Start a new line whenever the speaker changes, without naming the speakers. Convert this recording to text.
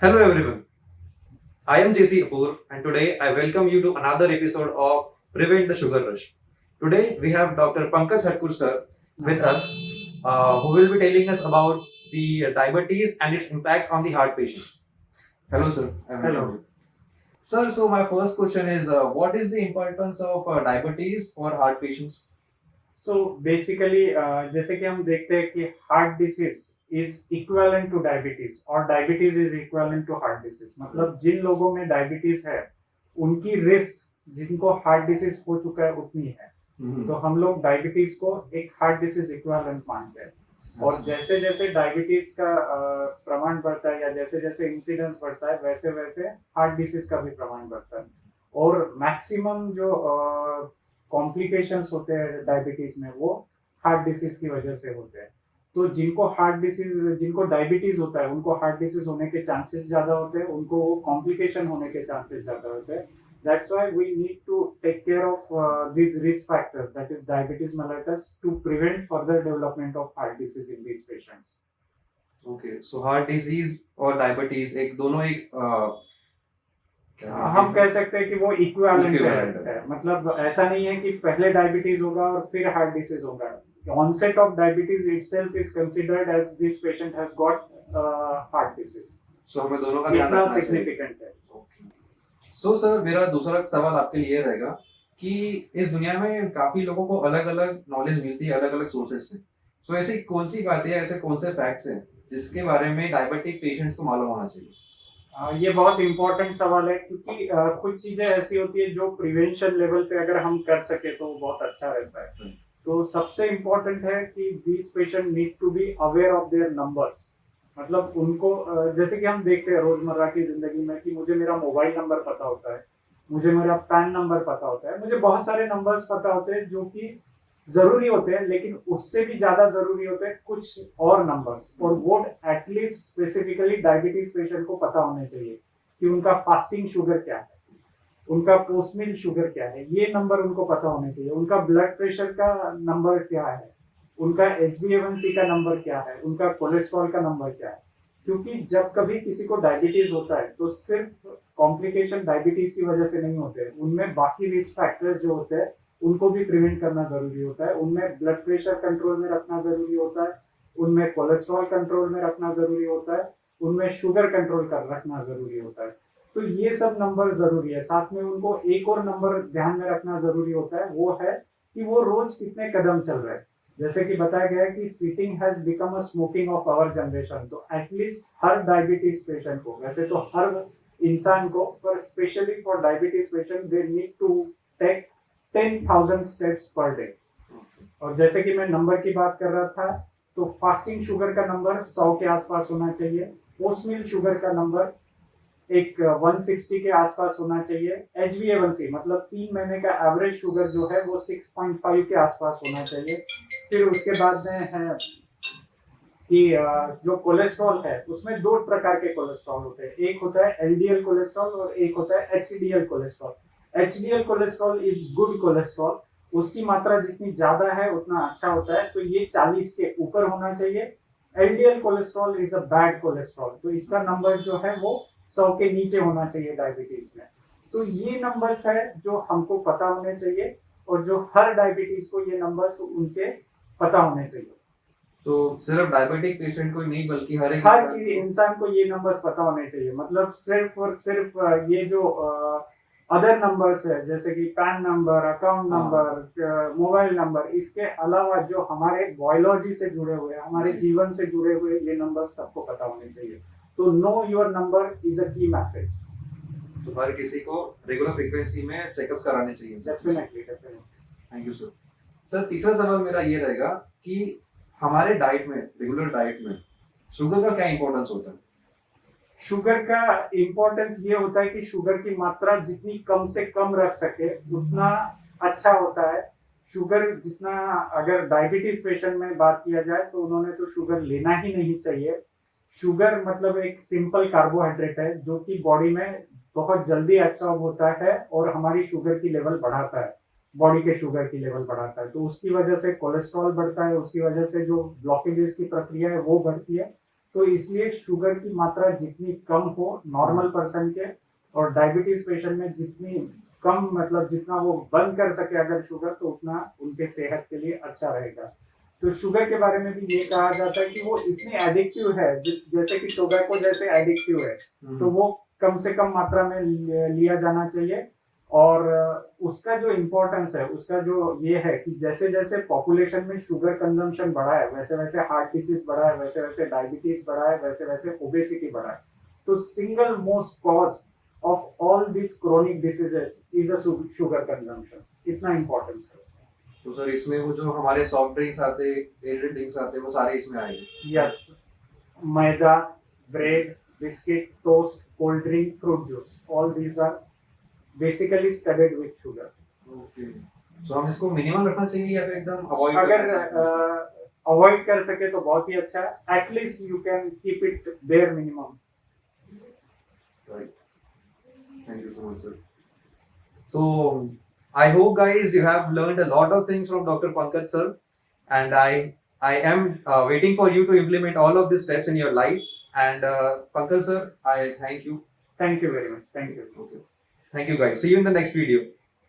Hello everyone, I am JC Kapoor and today I welcome you to another episode of Prevent the Sugar Rush. Today we have Dr. Pankaj Harkur sir with us who will be telling us about the diabetes and its impact on the heart patients. Hello sir.
Hello.
Sir, so my first question is what is the importance of diabetes for heart patients?
So basically जैसे कि हम देखते हैं कि heart disease is equivalent to diabetes और diabetes is equivalent to heart disease मतलब जिन लोगों में डायबिटीज है उनकी रिस्क जिनको हार्ट डिसीज हो चुका है उतनी है। तो हम लोग डायबिटीज को एक हार्ट डिसीज इक्विवेलेंट मानते हैं और जैसे जैसे डायबिटीज का प्रमाण बढ़ता है या जैसे जैसे इंसिडेंस बढ़ता है वैसे वैसे हार्ट डिसीज का भी प्रमाण बढ़ता है और मैक्सिमम जो कॉम्प्लिकेशंस होते हैं डायबिटीज में वो हार्ट डिसीज की वजह से होते हैं। तो जिनको डायबिटीज होता है उनको हार्ट डिसीज होने के चांसेस ज्यादा होते हैं, उनको कॉम्प्लिकेशन होने के चांसेस ज्यादा होते हैं। That's why we need to take care of these risk factors, that is diabetes mellitus, to prevent further development of heart disease in these patients.
Okay, so heart disease और diabetes एक दोनों एक
हम कह सकते हैं कि वो इक्विवेलेंट
Equivalent
है। मतलब ऐसा नहीं है कि पहले डायबिटीज होगा और फिर हार्ट डिसीज होगा। Onset of diabetes itself is considered as this patient has got heart disease.
So हमें दोनों का ध्यान
इतना
रखना चाहिए।
सिग्निफिकेंट है।
सो सर मेरा दूसरा सवाल आपके लिए रहेगा कि इस दुनिया में काफी लोगों को अलग अलग नॉलेज मिलती है अलग अलग सोर्सेज से। सो ऐसी कौन सी बातें हैं, ऐसे कौन से फैक्ट्स हैं जिसके बारे में डायबिटिक पेशेंट्स को मालूम होना चाहिए?
ये बहुत इंपॉर्टेंट सवाल है क्योंकि कुछ चीजें ऐसी होती है जो प्रिवेंशन लेवल पे अगर हम कर सके तो बहुत अच्छा रहता है। तो सबसे इम्पोर्टेंट है कि these patient need to be aware of their numbers. मतलब उनको जैसे कि हम देखते हैं रोजमर्रा की जिंदगी में कि मुझे मेरा मोबाइल नंबर पता होता है, मुझे मेरा पैन नंबर पता होता है, मुझे बहुत सारे नंबर्स पता होते हैं जो कि जरूरी होते हैं, लेकिन उससे भी ज्यादा जरूरी होते हैं कुछ और नंबर्स और वो एटलीस्ट स्पेसिफिकली डायबिटीज पेशेंट को पता होने चाहिए कि उनका फास्टिंग शुगर क्या है, उनका पोस्ट मील शुगर क्या है, ये नंबर उनको पता होने चाहिए। उनका ब्लड प्रेशर का नंबर क्या है, उनका HbA1c का नंबर क्या है, उनका कोलेस्ट्रॉल का नंबर क्या है। क्योंकि जब कभी किसी को डायबिटीज होता है तो सिर्फ कॉम्प्लिकेशन डायबिटीज की वजह से नहीं होते, उनमें बाकी रिस्क फैक्टर्स जो होते हैं उनको भी प्रिवेंट करना जरूरी होता है। उनमें ब्लड प्रेशर कंट्रोल में रखना जरूरी होता है, उनमें कोलेस्ट्रॉल कंट्रोल में रखना जरूरी होता है, उनमें शुगर कंट्रोल कर रखना जरूरी होता है। तो ये सब नंबर जरूरी है। साथ में उनको एक और नंबर ध्यान में रखना जरूरी होता है, वो है कि वो रोज कितने कदम चल रहे हैं। जैसे कि बताया गया है कि sitting has become a smoking of our generation. तो एटलीस्ट हर डायबिटीज पेशेंट को, वैसे तो हर इंसान को, पर specially for diabetes patient they need to take 10,000 steps per day. और जैसे कि मैं नंबर की बात कर रहा था तो फास्टिंग शुगर का नंबर 100 के आसपास होना चाहिए, पोस्ट मील शुगर का नंबर एक 160 के आसपास होना चाहिए, HbA1c मतलब 3 महीने का एवरेज शुगर जो है वो 6.5 के आसपास होना चाहिए। फिर उसके बाद में है कि जो कोलेस्ट्रॉल है उसमें दो प्रकार के कोलेस्ट्रॉल होते हैं, एक होता है LDL कोलेस्ट्रॉल और एक होता है HDL cholesterol. HDL cholesterol is good cholesterol, उसकी मात्रा जितनी ज्यादा है उतना अच्छा होता है, तो ये 40 के ऊपर होना चाहिए। LDL cholesterol is a bad cholesterol, तो इसका नंबर जो है वो 100 के नीचे होना चाहिए डायबिटीज में। तो ये नंबर्स है जो हमको पता होने चाहिए और जो हर डायबिटीज को ये नंबर्स उनके पता होने चाहिए।
तो सिर्फ डायबिटिक पेशेंट को ही नहीं बल्कि हर
हर इंसान को ये नंबर्स पता होने चाहिए। मतलब सिर्फ और सिर्फ ये जो अदर नंबर्स है जैसे कि pan number, account number, mobile number, इसके अलावा जो हमारे बायोलॉजी से जुड़े हुए, हमारे जीवन से जुड़े हुए ये नंबर सबको पता होने चाहिए। तो know your number is a की मैसेज।
तो हर किसी को रेगुलर फ्रीक्वेंसी में चेकअप्स कराने चाहिए।
Definitely.
Thank you sir. Sir तीसरा सवाल मेरा ये रहेगा कि हमारे डाइट में, रेगुलर डाइट में शुगर का क्या इंपॉर्टेंस होता है?
शुगर का इम्पोर्टेंस ये होता है कि शुगर की मात्रा जितनी कम से कम रख सके उतना अच्छा होता है। शुगर जितना, अगर डायबिटीज पेशेंट में बात किया जाए तो उन्होंने तो शुगर लेना ही नहीं चाहिए। शुगर मतलब एक सिंपल कार्बोहाइड्रेट है जो कि बॉडी में बहुत जल्दी एब्सॉर्ब होता है और हमारी शुगर की लेवल बढ़ाता है, बॉडी के शुगर की लेवल बढ़ाता है। तो उसकी वजह से कोलेस्ट्रॉल बढ़ता है, उसकी वजह से जो ब्लॉकेजेस की प्रक्रिया है वो बढ़ती है। तो इसलिए शुगर की मात्रा जितनी कम हो नॉर्मल पर्सन के, और डायबिटीज पेशेंट में जितनी कम, मतलब जितना वो बंद कर सके अगर शुगर, तो उतना उनके सेहत के लिए अच्छा रहेगा। तो शुगर के बारे में भी ये कहा जाता है कि वो इतनी एडिक्टिव है, जैसे कि टोबैको जैसे एडिक्टिव है, तो वो कम से कम मात्रा में लिया जाना चाहिए। और उसका जो इम्पोर्टेंस है, उसका जो ये है कि जैसे जैसे पॉपुलेशन में शुगर कंजम्पशन बढ़ा है, वैसे वैसे हार्ट डिसीज बढ़ा है, वैसे वैसे डायबिटीज बढ़ा है, वैसे वैसे ओबेसिटी बढ़ा है। तो single most cause of all this chronic diseases is a sugar consumption. इतना इम्पोर्टेंस है।
तो सर इसमें वो जो हमारे सॉफ्ट ड्रिंक्स आते, एनर्जी ड्रिंक्स आते, वो सारे इसमें आएंगे?
Yes, maida, bread, biscuit, toast, cold drink, fruit juice, all these are basically studded with sugar.
Okay, so हम इसको मिनिमम रखना चाहिए या फिर एकदम अवॉइड?
अगर अवॉइड कर सके तो बहुत ही अच्छा है। At least you can keep it there minimum.
Right. Thank you so much, sir. So, I hope guys you have learned a lot of things from Dr. Pankaj sir, and I am waiting for you to implement all of these steps in your life. And Pankaj sir, I thank you.
Thank you very much. Thank you.
Okay. Thank you guys. See you in the next video.